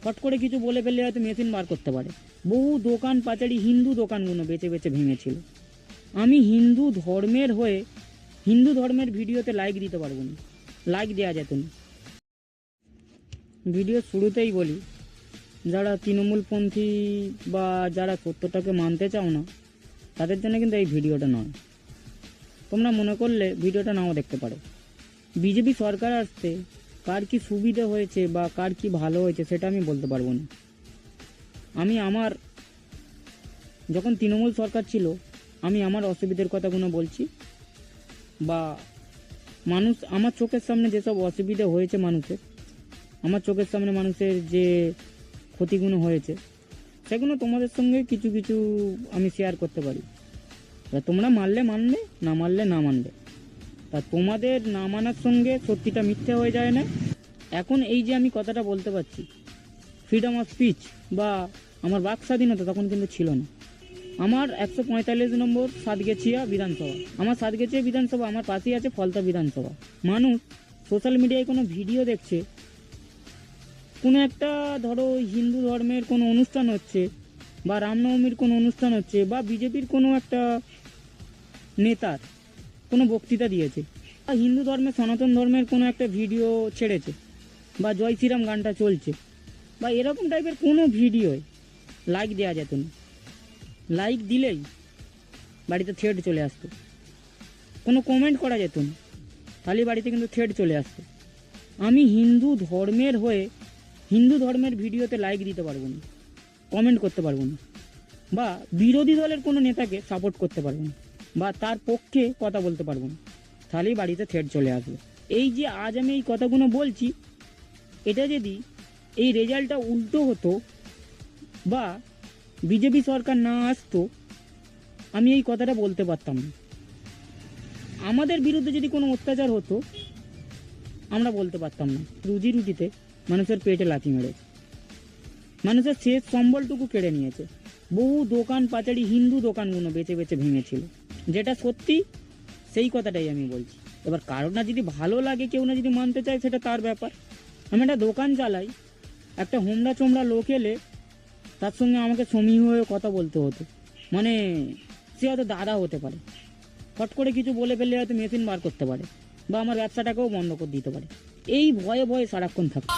ফট করে কিছু বলে ফেললে হয়তো মেশিন বার করতে পারে। বহু দোকান পাচারি হিন্দু দোকানগুলো বেছে বেছে ভেঙেছিল। আমি হিন্দু ধর্মের হয়ে হিন্দু ধর্মের ভিডিওতে লাইক দিতে পারবো না, লাইক দেওয়া যেত না। ভিডিও শুরুতেই বলি, যারা তৃণমূলপন্থী বা যারা সত্যটাকে মানতে চাও না তাদের জন্য কিন্তু এই ভিডিওটা নয়। তোমরা মনে করলে ভিডিওটা নাও দেখতে পারো। বিজেপি সরকার আসতে কার কি সুবিধা হয়েছে বা কার কি ভালো হয়েছে সেটা আমি বলতে পারবো না। আমি আমার যখন তৃণমূল সরকার ছিল আমি আমার অসুবিধার কথাগুলো বলছি, বা মানুষ আমার চোখের সামনে যেসব অসুবিধা হয়েছে মানুষের, আমার চোখের সামনে মানুষের যে ক্ষতিগুলো হয়েছে সেগুলো তোমাদের সঙ্গে কিছু কিছু আমি শেয়ার করতে পারি। তোমরা মানলে মানবে, না মানলে না মানবে। তা তোমাদের না মানার সঙ্গে সত্যিটা মিথ্যে হয়ে যায় না। এখন এই যে আমি কথাটা বলতে পারছি, ফ্রিডম অফ স্পিচ বা আমার বাক স্বাধীনতা তখন কিন্তু ছিল না। আমার 145 নম্বর সাতগেছিয়া বিধানসভা, আমার সাতগেছিয়া বিধানসভা, আমার পাশেই আছে ফলতা বিধানসভা। মানুষ সোশ্যাল মিডিয়ায় কোনো ভিডিও দেখছে, কোনো একটা ধরো হিন্দু ধর্মের কোনো অনুষ্ঠান হচ্ছে বা রামনবমীর কোনো অনুষ্ঠান হচ্ছে বা বিজেপির কোনো একটা নেতার কোনো বক্তৃতা দিয়েছে বা হিন্দু ধর্মের সনাতন ধর্মের কোনো একটা ভিডিও ছেড়েছে বা জয় শ্রীরাম গানটা চলছে বা এরকম টাইপের কোনো ভিডিওয় লাইক দেওয়া যেত না। লাইক দিলেই বাড়িতে থ্রেড চলে আসতো, কোনো কমেন্ট করা যেত না, খালি বাড়িতে কিন্তু থ্রেড চলে আসতো। আমি হিন্দু ধর্মের হয়ে হিন্দু ধর্মের ভিডিওতে লাইক দিতে পারবো না, কমেন্ট করতে পারবো না, বা বিরোধী দলের কোনো নেতাকে সাপোর্ট করতে পারবো না, বা তার পক্ষে কথা বলতে পারবো না, তাহলেই বাড়িতে থ্রেড চলে আসবে। এই যে আজ আমি এই কথাগুলো বলছি, এটা যদি এই রেজাল্টটা উল্টো হতো বা বিজেপি সরকার না আসতো, আমি এই কথাটা বলতে পারতাম না। আমাদের বিরুদ্ধে যদি কোনো অত্যাচার হতো আমরা বলতে পারতাম না। রুজি রুটিতে মানুষের পেটে লাথি মেরেছে, মানুষের শেষ সম্বলটুকু কেড়ে নিয়েছে। বহু দোকান পাচারি হিন্দু দোকানগুলো বেছে বেছে ভেঙেছিল। যেটা সত্যি সেই কথাটাই আমি বলছি। এবার কারোর না যদি ভালো লাগে, কেউ না যদি মানতে চায়, সেটা তার ব্যাপার। আমি একটা দোকান চালাই, একটা হোমড়া চোমড়া লোক এলে তার সঙ্গে আমাকে সমীহ হয়ে কথা বলতে হতো। মানে সে হয়তো দাদা হতে পারে, ফট করে কিছু বলে ফেললে হয়তো মেশিন বার করতে পারে বা আমার ব্যবসাটাকেও বন্ধ করে দিতে পারে। এই ভয়ে ভয়ে সারাক্ষণ থাকে।